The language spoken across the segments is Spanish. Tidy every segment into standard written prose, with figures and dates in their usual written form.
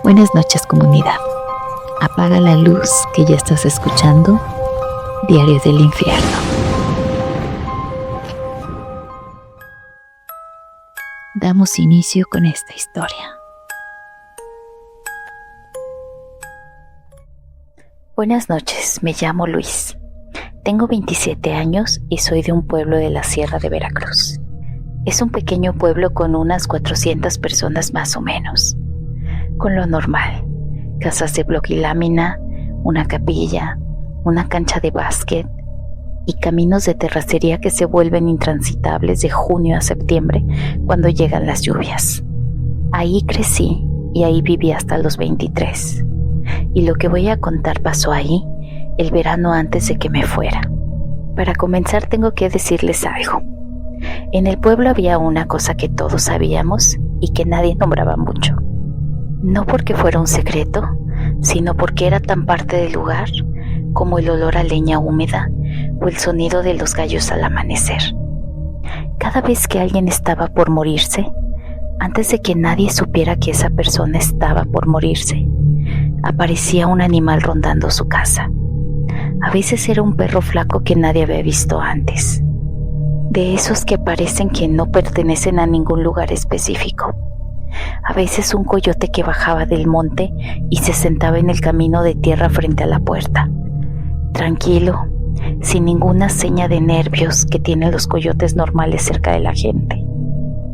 Buenas noches, comunidad. Apaga la luz que ya estás escuchando Diario del Infierno. Damos inicio con esta historia. Buenas noches, me llamo Luis. Tengo 27 años y soy de un pueblo de la Sierra de Veracruz. Es un pequeño pueblo con unas 400 personas más o menos. Con lo normal, casas de bloque y lámina, una capilla, una cancha de básquet y caminos de terracería que se vuelven intransitables de junio a septiembre cuando llegan las lluvias. Ahí crecí y ahí viví hasta los 23. Y lo que voy a contar pasó ahí el verano antes de que me fuera. Para comenzar tengo que decirles algo. En el pueblo había una cosa que todos sabíamos y que nadie nombraba mucho. No porque fuera un secreto, sino porque era tan parte del lugar como el olor a leña húmeda o el sonido de los gallos al amanecer. Cada vez que alguien estaba por morirse, antes de que nadie supiera que esa persona estaba por morirse, aparecía un animal rondando su casa. A veces era un perro flaco que nadie había visto antes, de esos que parecen que no pertenecen a ningún lugar específico. A veces un coyote que bajaba del monte y se sentaba en el camino de tierra frente a la puerta, tranquilo, sin ninguna seña de nervios que tienen los coyotes normales cerca de la gente.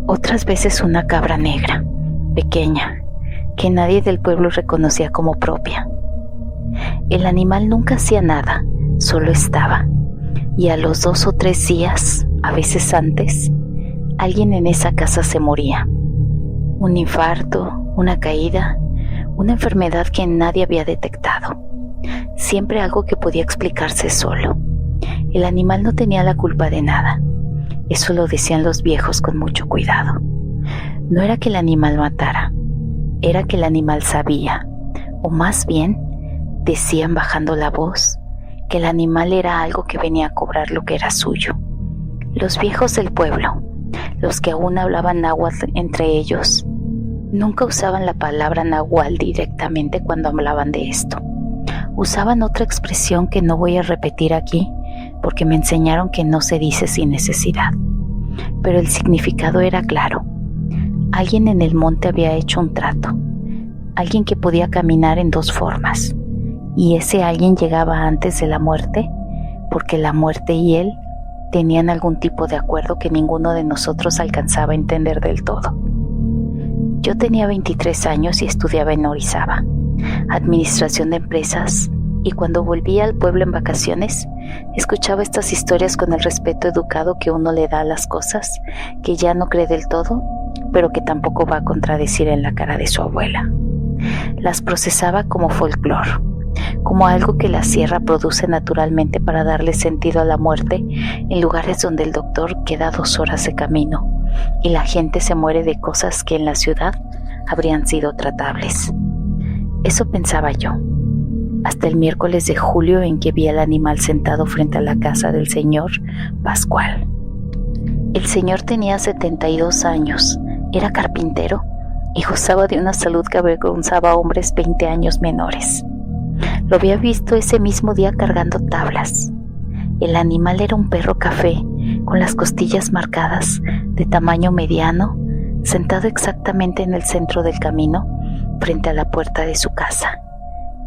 Otras veces una cabra negra, pequeña, que nadie del pueblo reconocía como propia. El animal nunca hacía nada, solo estaba, y a los 2 o 3 días, a veces antes, alguien en esa casa se moría. Un infarto, una caída, una enfermedad que nadie había detectado. Siempre algo que podía explicarse solo. El animal no tenía la culpa de nada. Eso lo decían los viejos con mucho cuidado. No era que el animal matara, era que el animal sabía, o más bien, decían bajando la voz, que el animal era algo que venía a cobrar lo que era suyo. Los viejos del pueblo, los que aún hablaban náhuatl entre ellos, nunca usaban la palabra nahual directamente cuando hablaban de esto. Usaban otra expresión que no voy a repetir aquí porque me enseñaron que no se dice sin necesidad. Pero el significado era claro. Alguien en el monte había hecho un trato. Alguien que podía caminar en 2 formas. Y ese alguien llegaba antes de la muerte porque la muerte y él tenían algún tipo de acuerdo que ninguno de nosotros alcanzaba a entender del todo. Yo tenía 23 años y estudiaba en Orizaba, administración de empresas, y cuando volvía al pueblo en vacaciones, escuchaba estas historias con el respeto educado que uno le da a las cosas que ya no cree del todo, pero que tampoco va a contradecir en la cara de su abuela. Las procesaba como folclore, como algo que la sierra produce naturalmente para darle sentido a la muerte en lugares donde el doctor queda 2 horas de camino y la gente se muere de cosas que en la ciudad habrían sido tratables. Eso pensaba yo, hasta el miércoles de julio en que vi al animal sentado frente a la casa del señor Pascual. El señor tenía 72 años, era carpintero y gozaba de una salud que avergonzaba a hombres 20 años menores. Lo había visto ese mismo día cargando tablas. El animal era un perro café, con las costillas marcadas, de tamaño mediano, sentado exactamente en el centro del camino, frente a la puerta de su casa,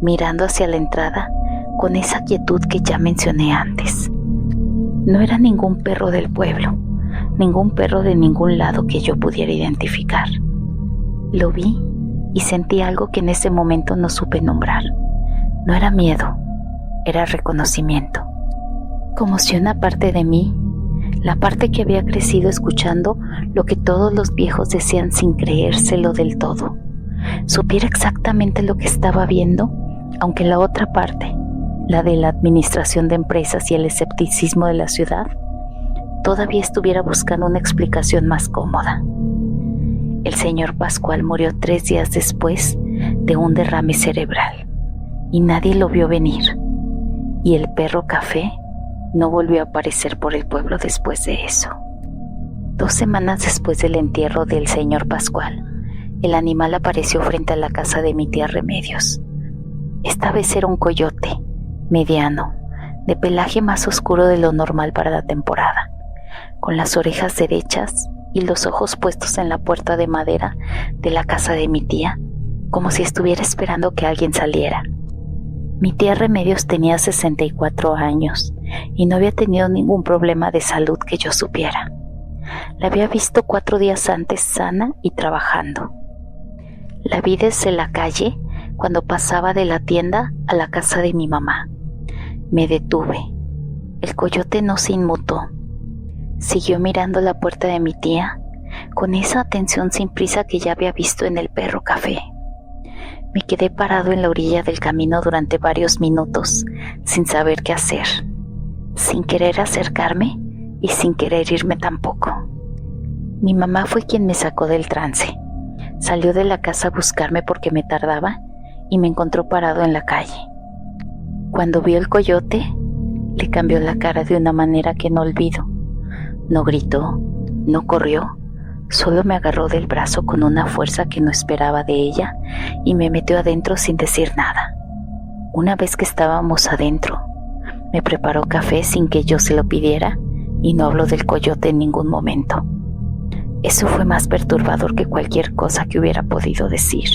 mirando hacia la entrada con esa quietud que ya mencioné antes. No era ningún perro del pueblo, ningún perro de ningún lado que yo pudiera identificar. Lo vi y sentí algo que en ese momento no supe nombrar. No era miedo, era reconocimiento. Como si una parte de mí, la parte que había crecido escuchando lo que todos los viejos decían sin creérselo del todo, supiera exactamente lo que estaba viendo, aunque la otra parte, la de la administración de empresas y el escepticismo de la ciudad, todavía estuviera buscando una explicación más cómoda. El señor Pascual murió 3 días después de un derrame cerebral y nadie lo vio venir, y el perro café no volvió a aparecer por el pueblo después de eso. 2 semanas después del entierro del señor Pascual, el animal apareció frente a la casa de mi tía Remedios. Esta vez era un coyote, mediano, de pelaje más oscuro de lo normal para la temporada, con las orejas derechas y los ojos puestos en la puerta de madera de la casa de mi tía, como si estuviera esperando que alguien saliera. Mi tía Remedios tenía 64 años y no había tenido ningún problema de salud que yo supiera. La había visto 4 días antes sana y trabajando. La vi desde la calle cuando pasaba de la tienda a la casa de mi mamá. Me detuve. El coyote no se inmutó. Siguió mirando la puerta de mi tía con esa atención sin prisa que ya había visto en el perro café. Me quedé parado en la orilla del camino durante varios minutos, sin saber qué hacer, sin querer acercarme y sin querer irme tampoco. Mi mamá fue quien me sacó del trance. Salió de la casa a buscarme porque me tardaba y me encontró parado en la calle. Cuando vio el coyote, le cambió la cara de una manera que no olvido. No gritó, no corrió, solo me agarró del brazo con una fuerza que no esperaba de ella y me metió adentro sin decir nada. Una vez que estábamos adentro, me preparó café sin que yo se lo pidiera y no habló del coyote en ningún momento. Eso fue más perturbador que cualquier cosa que hubiera podido decir.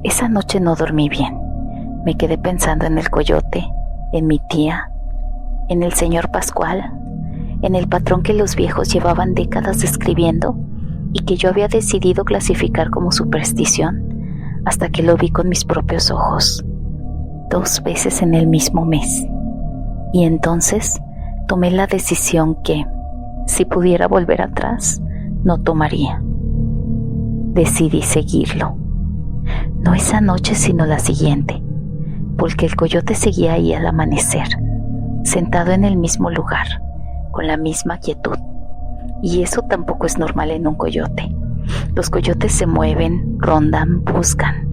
Esa noche no dormí bien. Me quedé pensando en el coyote, en mi tía, en el señor Pascual, en el patrón que los viejos llevaban décadas describiendo y que yo había decidido clasificar como superstición hasta que lo vi con mis propios ojos, 2 veces en el mismo mes. Y entonces tomé la decisión que, si pudiera volver atrás, no tomaría. Decidí seguirlo. No esa noche, sino la siguiente, porque el coyote seguía ahí al amanecer, sentado en el mismo lugar, con la misma quietud. Y eso tampoco es normal en un coyote. Los coyotes se mueven, rondan, buscan.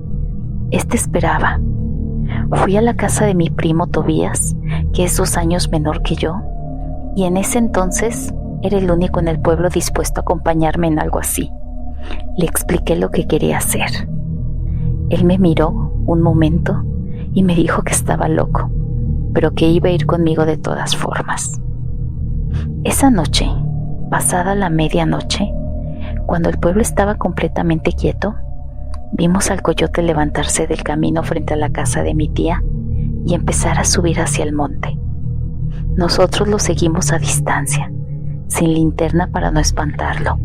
Este esperaba. Fui a la casa de mi primo Tobías, que es 2 años menor que yo, y en ese entonces era el único en el pueblo dispuesto a acompañarme en algo así. Le expliqué lo que quería hacer. Él me miró un momento y me dijo que estaba loco, pero que iba a ir conmigo de todas formas. Esa noche, pasada la medianoche, cuando el pueblo estaba completamente quieto, vimos al coyote levantarse del camino frente a la casa de mi tía y empezar a subir hacia el monte. Nosotros lo seguimos a distancia, sin linterna para no espantarlo,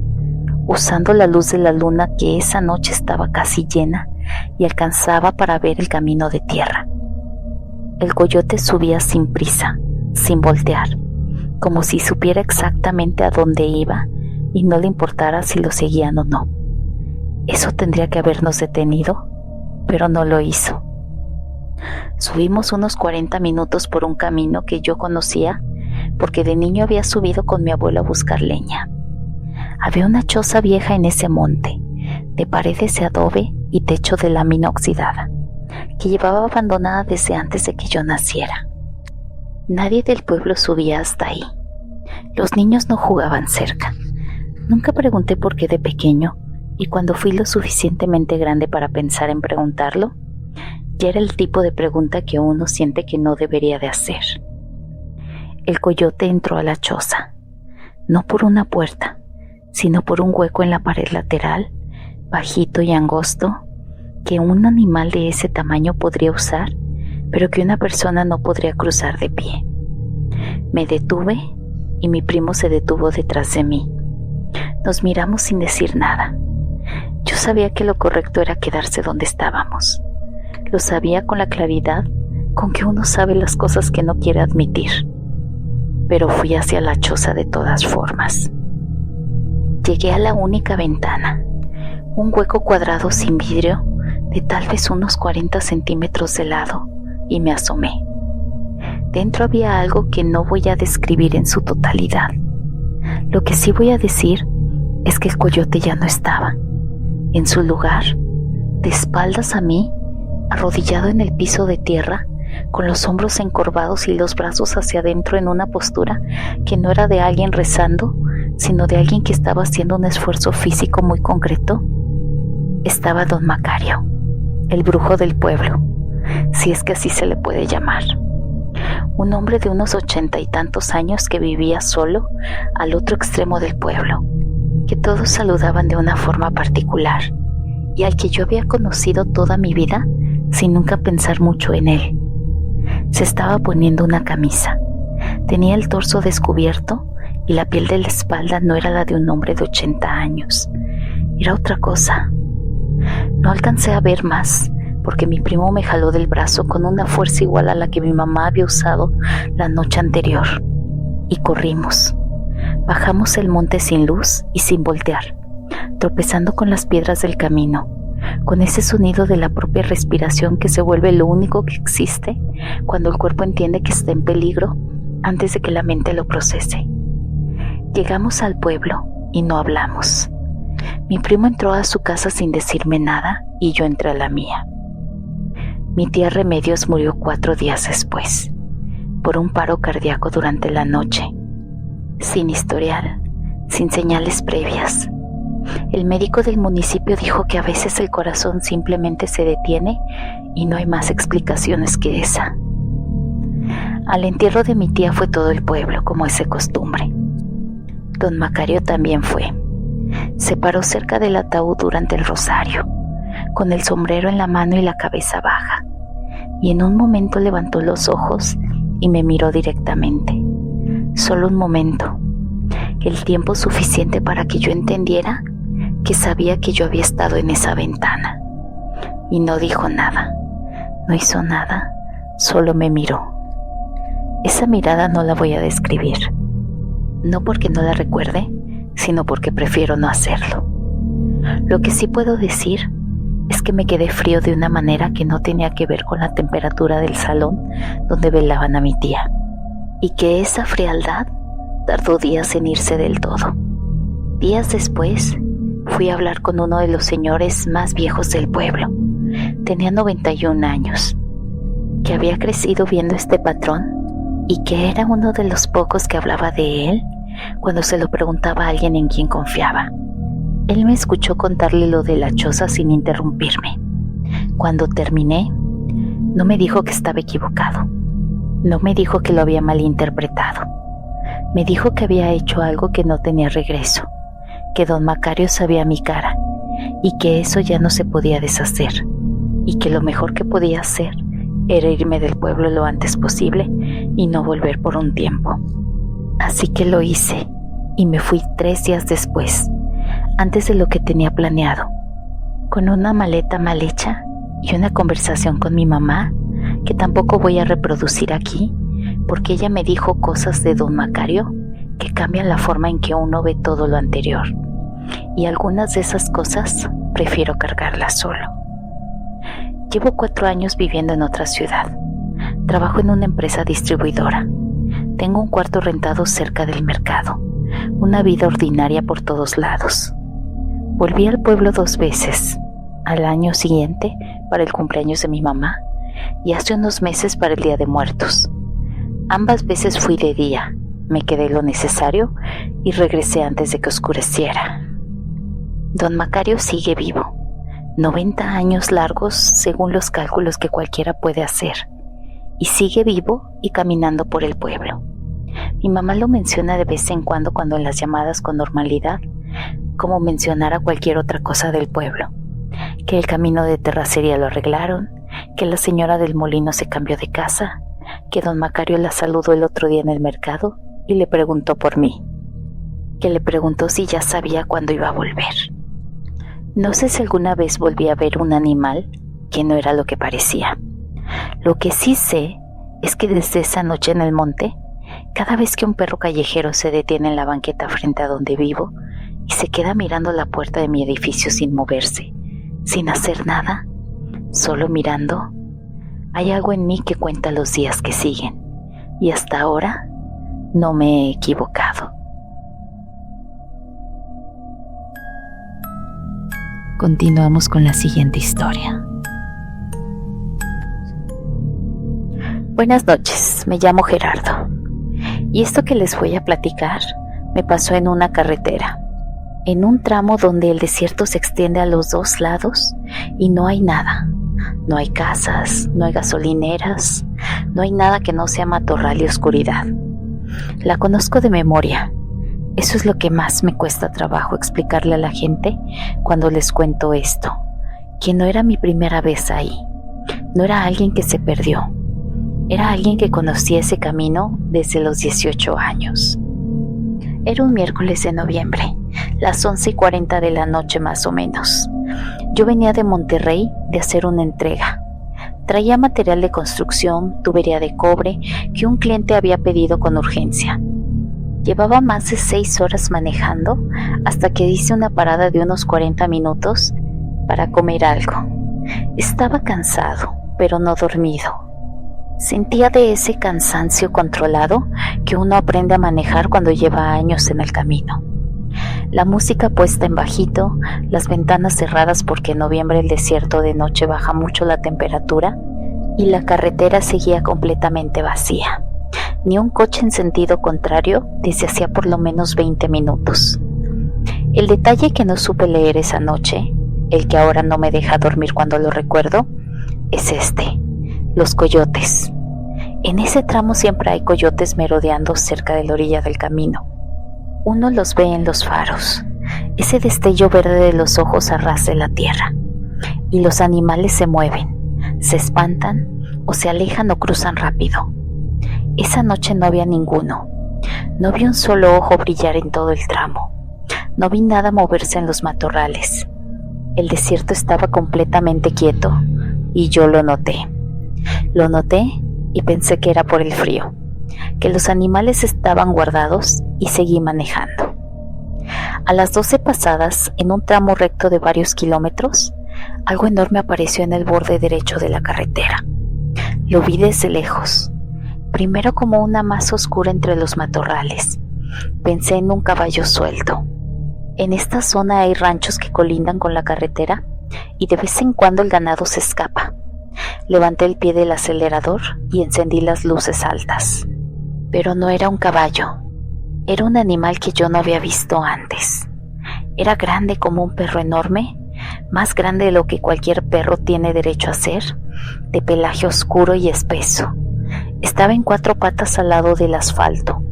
usando la luz de la luna que esa noche estaba casi llena y alcanzaba para ver el camino de tierra. El coyote subía sin prisa, sin voltear, como si supiera exactamente a dónde iba y no le importara si lo seguían o no. Eso tendría que habernos detenido, pero no lo hizo. Subimos unos 40 minutos por un camino que yo conocía porque de niño había subido con mi abuelo a buscar leña. Había una choza vieja en ese monte, de paredes de adobe y techo de lámina oxidada, que llevaba abandonada desde antes de que yo naciera. Nadie del pueblo subía hasta ahí. Los niños no jugaban cerca. Nunca pregunté por qué de pequeño, y cuando fui lo suficientemente grande para pensar en preguntarlo, ya era el tipo de pregunta que uno siente que no debería de hacer. El coyote entró a la choza, no por una puerta, sino por un hueco en la pared lateral, bajito y angosto, que un animal de ese tamaño podría usar, pero que una persona no podría cruzar de pie. Me detuve y mi primo se detuvo detrás de mí. Nos miramos sin decir nada. Yo sabía que lo correcto era quedarse donde estábamos. Lo sabía con la claridad con que uno sabe las cosas que no quiere admitir. Pero fui hacia la choza de todas formas. Llegué a la única ventana, un hueco cuadrado sin vidrio de tal vez unos 40 centímetros de lado, y me asomé. Dentro había algo que no voy a describir en su totalidad. Lo que sí voy a decir es que el coyote ya no estaba. En su lugar, de espaldas a mí, arrodillado en el piso de tierra, con los hombros encorvados y los brazos hacia adentro en una postura que no era de alguien rezando, sino de alguien que estaba haciendo un esfuerzo físico muy concreto, estaba don Macario, el brujo del pueblo, si es que así se le puede llamar. Un hombre de unos 80 y tantos años que vivía solo al otro extremo del pueblo, que todos saludaban de una forma particular y al que yo había conocido toda mi vida sin nunca pensar mucho en él. Se estaba poniendo una camisa, tenía el torso descubierto y la piel de la espalda no era la de un hombre de 80 años, era otra cosa. No alcancé a ver más porque mi primo me jaló del brazo con una fuerza igual a la que mi mamá había usado la noche anterior y corrimos. Bajamos el monte sin luz y sin voltear, tropezando con las piedras del camino, con ese sonido de la propia respiración que se vuelve lo único que existe cuando el cuerpo entiende que está en peligro antes de que la mente lo procese. Llegamos al pueblo y no hablamos. Mi primo entró a su casa sin decirme nada y yo entré a la mía. Mi tía Remedios murió 4 días después, por un paro cardíaco durante la noche, sin historial, sin señales previas. El médico del municipio dijo que a veces el corazón simplemente se detiene y no hay más explicaciones que esa. Al entierro de mi tía fue todo el pueblo, como es de costumbre. Don Macario también fue. Se paró cerca del ataúd durante el rosario, con el sombrero en la mano y la cabeza baja, y en un momento levantó los ojos y me miró directamente. Solo un momento, el tiempo suficiente para que yo entendiera que sabía que yo había estado en esa ventana. Y no dijo nada, no hizo nada, solo me miró. Esa mirada no la voy a describir, no porque no la recuerde, sino porque prefiero no hacerlo. Lo que sí puedo decir es que me quedé frío de una manera que no tenía que ver con la temperatura del salón donde velaban a mi tía, y que esa frialdad tardó días en irse del todo. Días después, fui a hablar con uno de los señores más viejos del pueblo. Tenía 91 años, que había crecido viendo este patrón y que era uno de los pocos que hablaba de él cuando se lo preguntaba a alguien en quien confiaba. Él me escuchó contarle lo de la choza sin interrumpirme. Cuando terminé, no me dijo que estaba equivocado. No me dijo que lo había malinterpretado. Me dijo que había hecho algo que no tenía regreso, que don Macario sabía mi cara y que eso ya no se podía deshacer, y que lo mejor que podía hacer era irme del pueblo lo antes posible y no volver por un tiempo. Así que lo hice y me fui 3 días después, antes de lo que tenía planeado, con una maleta mal hecha y una conversación con mi mamá que tampoco voy a reproducir aquí porque ella me dijo cosas de don Macario que cambian la forma en que uno ve todo lo anterior, y algunas de esas cosas prefiero cargarlas solo. Llevo 4 años viviendo en otra ciudad. Trabajo en una empresa distribuidora. Tengo un cuarto rentado cerca del mercado. Una vida ordinaria por todos lados. Volví al pueblo 2 veces. Al año siguiente para el cumpleaños de mi mamá y hace unos meses para el Día de Muertos. Ambas veces fui de día. Me quedé lo necesario y regresé antes de que oscureciera. Don Macario sigue vivo. 90 años largos según los cálculos que cualquiera puede hacer. Y sigue vivo y caminando por el pueblo. Mi mamá lo menciona de vez en cuando en las llamadas con normalidad, como mencionara cualquier otra cosa del pueblo. Que el camino de terracería lo arreglaron, que la señora del molino se cambió de casa, que don Macario la saludó el otro día en el mercado y le preguntó por mí. Que le preguntó si ya sabía cuándo iba a volver. No sé si alguna vez volví a ver un animal que no era lo que parecía. Lo que sí sé es que desde esa noche en el monte, cada vez que un perro callejero se detiene en la banqueta frente a donde vivo y se queda mirando la puerta de mi edificio sin moverse, sin hacer nada, solo mirando, hay algo en mí que cuenta los días que siguen, y hasta ahora no me he equivocado. Continuamos con la siguiente historia. Buenas noches, me llamo Gerardo. Y esto que les voy a platicar me pasó en una carretera. en un tramo donde el desierto se extiende a los dos lados y no hay nada. No hay casas, no hay gasolineras, no hay nada que no sea matorral y oscuridad. La conozco de memoria. Eso es lo que más me cuesta trabajo explicarle a la gente cuando les cuento esto, que no era mi primera vez ahí, no era alguien que se perdió, era alguien que conocía ese camino desde los 18 años. Era un miércoles de noviembre, las 11:40 de la noche más o menos. Yo venía de Monterrey de hacer una entrega. Traía material de construcción, tubería de cobre, que un cliente había pedido con urgencia. Llevaba más de 6 horas manejando hasta que hice una parada de unos 40 minutos para comer algo. Estaba cansado, pero no dormido. Sentía de ese cansancio controlado que uno aprende a manejar cuando lleva años en el camino. La música puesta en bajito, las ventanas cerradas porque en noviembre el desierto de noche baja mucho la temperatura y la carretera seguía completamente vacía. Ni un coche en sentido contrario desde hacía por lo menos 20 minutos. El detalle que no supe leer esa noche, el que ahora no me deja dormir cuando lo recuerdo, es este: los coyotes. En ese tramo siempre hay coyotes merodeando cerca de la orilla del camino. Uno los ve en los faros, ese destello verde de los ojos a ras de la tierra, y los animales se mueven, se espantan o se alejan o cruzan rápido. Esa noche no había ninguno, no vi un solo ojo brillar en todo el tramo, no vi nada moverse en los matorrales. El desierto estaba completamente quieto y yo lo noté. Lo noté y pensé que era por el frío, que los animales estaban guardados y seguí manejando. A las 12 pasadas, en un tramo recto de varios kilómetros, algo enorme apareció en el borde derecho de la carretera. Lo vi desde lejos, primero como una masa oscura entre los matorrales. Pensé en un caballo suelto. En esta zona hay ranchos que colindan con la carretera y de vez en cuando el ganado se escapa. Levanté el pie del acelerador y encendí las luces altas. Pero no era un caballo, era un animal que yo no había visto antes. Era grande como un perro enorme, más grande de lo que cualquier perro tiene derecho a ser, de pelaje oscuro y espeso. Estaba en 4 patas al lado del asfalto,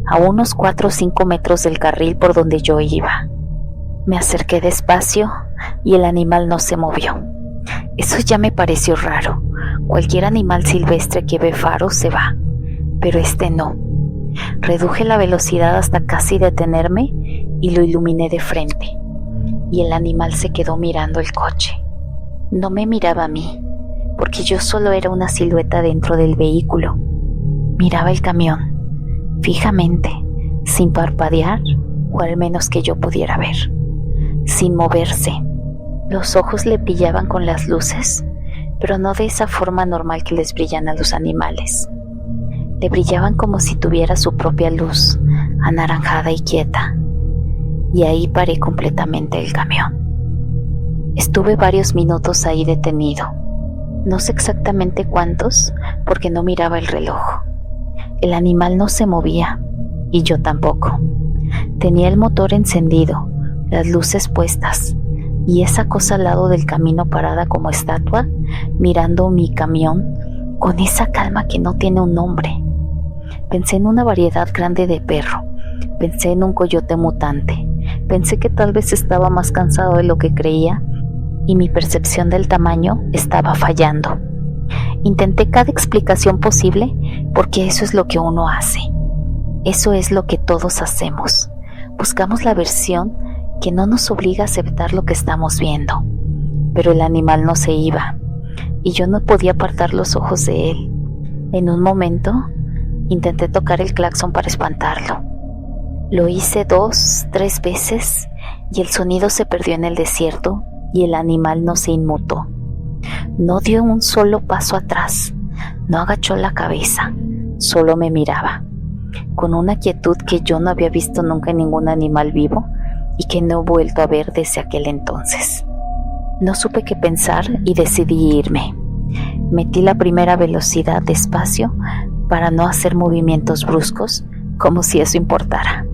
a unos 4 o 5 metros del carril por donde yo iba. Me acerqué despacio y el animal no se movió. Eso ya me pareció raro. Cualquier animal silvestre que ve faros se va, pero este no. Reduje la velocidad hasta casi detenerme y lo iluminé de frente, y el animal se quedó mirando el coche. No me miraba a mí, porque yo solo era una silueta dentro del vehículo. Miraba el camión, fijamente, sin parpadear, o al menos que yo pudiera ver, sin moverse. Los ojos le brillaban con las luces, pero no de esa forma normal que les brillan a los animales. Le brillaban como si tuviera su propia luz, anaranjada y quieta. Y ahí paré completamente el camión. Estuve varios minutos ahí detenido. No sé exactamente cuántos, porque no miraba el reloj. El animal no se movía, y yo tampoco. Tenía el motor encendido, las luces puestas, y esa cosa al lado del camino parada como estatua, mirando mi camión, con esa calma que no tiene un nombre. Pensé en una variedad grande de perro, pensé en un coyote mutante, pensé que tal vez estaba más cansado de lo que creía y mi percepción del tamaño estaba fallando. Intenté cada explicación posible porque eso es lo que uno hace, eso es lo que todos hacemos. Buscamos la versión que no nos obliga a aceptar lo que estamos viendo, pero el animal no se iba y yo no podía apartar los ojos de él. En un momento intenté tocar el claxon para espantarlo. Lo hice 2, 3 veces y el sonido se perdió en el desierto y el animal no se inmutó. No dio un solo paso atrás, no agachó la cabeza, solo me miraba, con una quietud que yo no había visto nunca en ningún animal vivo y que no he vuelto a ver desde aquel entonces. No supe qué pensar y decidí irme. Metí la primera velocidad despacio para no hacer movimientos bruscos, como si eso importara.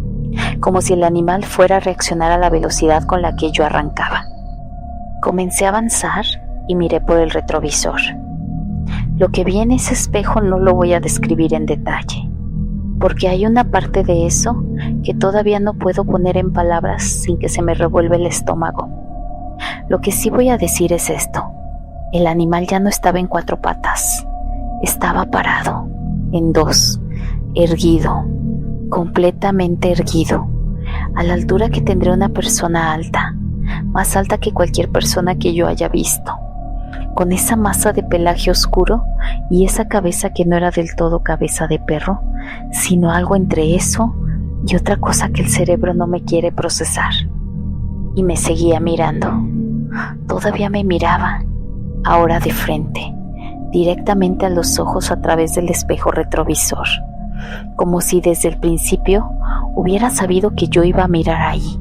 como si el animal fuera a reaccionar a la velocidad con la que yo arrancaba. Comencé a avanzar y miré por el retrovisor. Lo que vi en ese espejo no lo voy a describir en detalle, porque hay una parte de eso que todavía no puedo poner en palabras sin que se me revuelva el estómago. Lo que sí voy a decir es esto: el animal ya no estaba en 4 patas, estaba parado, en 2, erguido, completamente erguido, a la altura que tendría una persona alta, más alta que cualquier persona que yo haya visto, con esa masa de pelaje oscuro y esa cabeza que no era del todo cabeza de perro, sino algo entre eso y otra cosa que el cerebro no me quiere procesar. Y me seguía mirando. Todavía me miraba, ahora de frente, directamente a los ojos a través del espejo retrovisor, como si desde el principio hubiera sabido que yo iba a mirar ahí.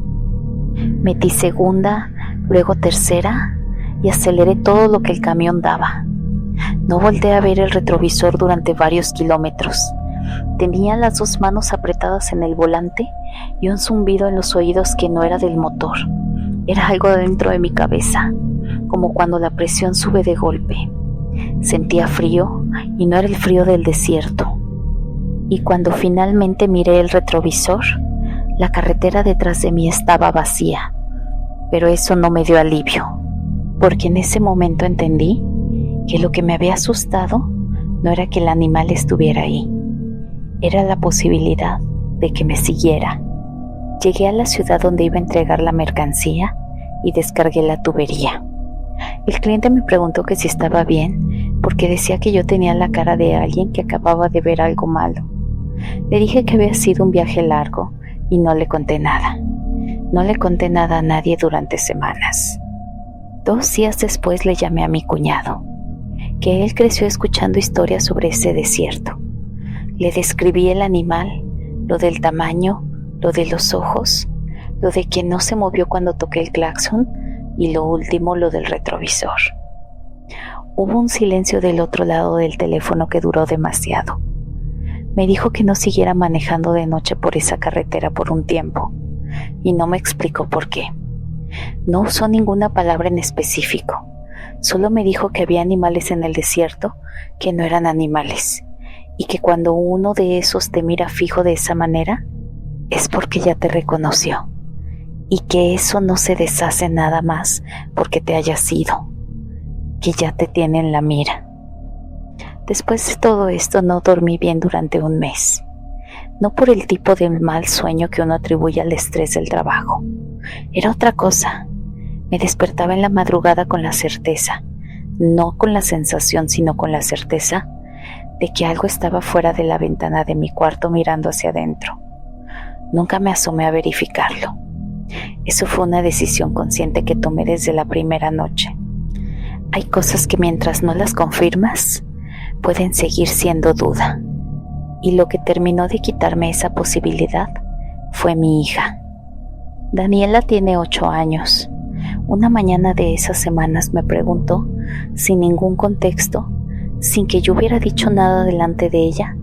Metí segunda, luego tercera y aceleré todo lo que el camión daba. No volteé a ver el retrovisor durante varios kilómetros. Tenía las 2 manos apretadas en el volante y un zumbido en los oídos que no era del motor. Era algo dentro de mi cabeza, como cuando la presión sube de golpe. Sentía frío y no era el frío del desierto. Y cuando finalmente miré el retrovisor, la carretera detrás de mí estaba vacía. Pero eso no me dio alivio, porque en ese momento entendí que lo que me había asustado no era que el animal estuviera ahí, era la posibilidad de que me siguiera. Llegué a la ciudad donde iba a entregar la mercancía y descargué la tubería. El cliente me preguntó que si estaba bien, porque decía que yo tenía la cara de alguien que acababa de ver algo malo. Le dije que había sido un viaje largo y no le conté nada. No le conté nada a nadie durante semanas. 2 días después le llamé a mi cuñado, que él creció escuchando historias sobre ese desierto. Le describí el animal, lo del tamaño, lo de los ojos, lo de que no se movió cuando toqué el claxon y lo último, lo del retrovisor. Hubo un silencio del otro lado del teléfono que duró demasiado. Me dijo que no siguiera manejando de noche por esa carretera por un tiempo, y no me explicó por qué. No usó ninguna palabra en específico, solo me dijo que había animales en el desierto que no eran animales, y que cuando uno de esos te mira fijo de esa manera, es porque ya te reconoció, y que eso no se deshace nada más porque te hayas ido, que ya te tiene en la mira. Después de todo esto no dormí bien durante un mes, no por el tipo de mal sueño que uno atribuye al estrés del trabajo, era otra cosa. Me despertaba en la madrugada con la certeza, no con la sensación sino con la certeza de que algo estaba fuera de la ventana de mi cuarto mirando hacia adentro. Nunca me asomé a verificarlo. Eso fue una decisión consciente que tomé desde la primera noche. Hay cosas que mientras no las confirmas, pueden seguir siendo duda. Y lo que terminó de quitarme esa posibilidad fue mi hija. Daniela tiene 8 años. Una mañana de esas semanas me preguntó, sin ningún contexto, sin que yo hubiera dicho nada delante de ella,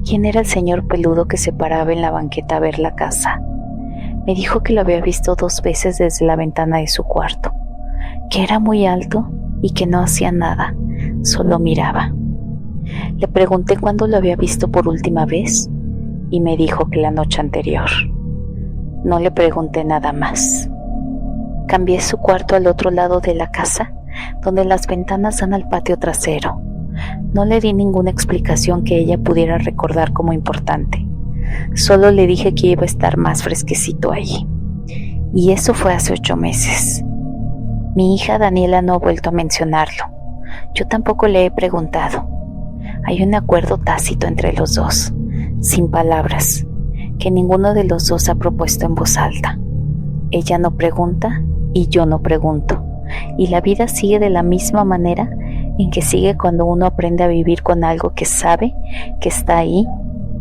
quién era el señor peludo que se paraba en la banqueta a ver la casa. Me dijo que lo había visto 2 veces desde la ventana de su cuarto, que era muy alto y que no hacía nada, solo miraba. Le pregunté cuándo lo había visto por última vez y me dijo que la noche anterior. No le pregunté nada más. Cambié su cuarto al otro lado de la casa, donde las ventanas dan al patio trasero. No le di ninguna explicación que ella pudiera recordar como importante. Solo le dije que iba a estar más fresquecito allí. Y eso fue hace 8 meses. Mi hija Daniela no ha vuelto a mencionarlo. Yo tampoco le he preguntado. Hay un acuerdo tácito entre los dos, sin palabras, que ninguno de los dos ha propuesto en voz alta. Ella no pregunta y yo no pregunto, y la vida sigue de la misma manera en que sigue cuando uno aprende a vivir con algo que sabe que está ahí,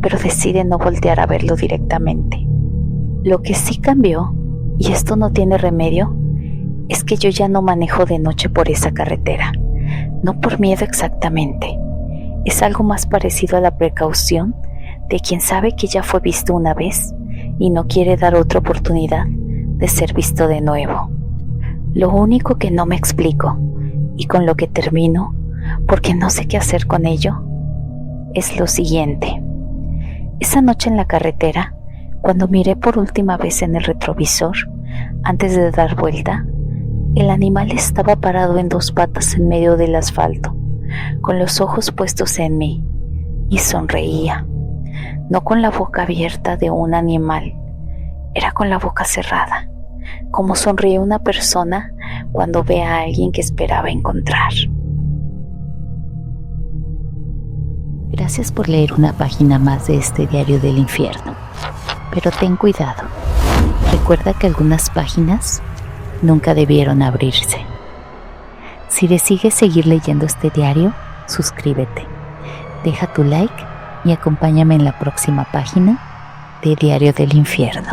pero decide no voltear a verlo directamente. Lo que sí cambió, y esto no tiene remedio, es que yo ya no manejo de noche por esa carretera, no por miedo exactamente. Es algo más parecido a la precaución de quien sabe que ya fue visto una vez y no quiere dar otra oportunidad de ser visto de nuevo. Lo único que no me explico, y con lo que termino, porque no sé qué hacer con ello, es lo siguiente. Esa noche en la carretera, cuando miré por última vez en el retrovisor, antes de dar vuelta, el animal estaba parado en dos patas en medio del asfalto, con los ojos puestos en mí, y sonreía. No con la boca abierta de un animal, era con la boca cerrada, como sonríe una persona cuando ve a alguien que esperaba encontrar. Gracias por leer una página más de este diario del infierno, pero ten cuidado. Recuerda que algunas páginas nunca debieron abrirse. Si decides seguir leyendo este diario, suscríbete, deja tu like y acompáñame en la próxima página de Diario del Infierno.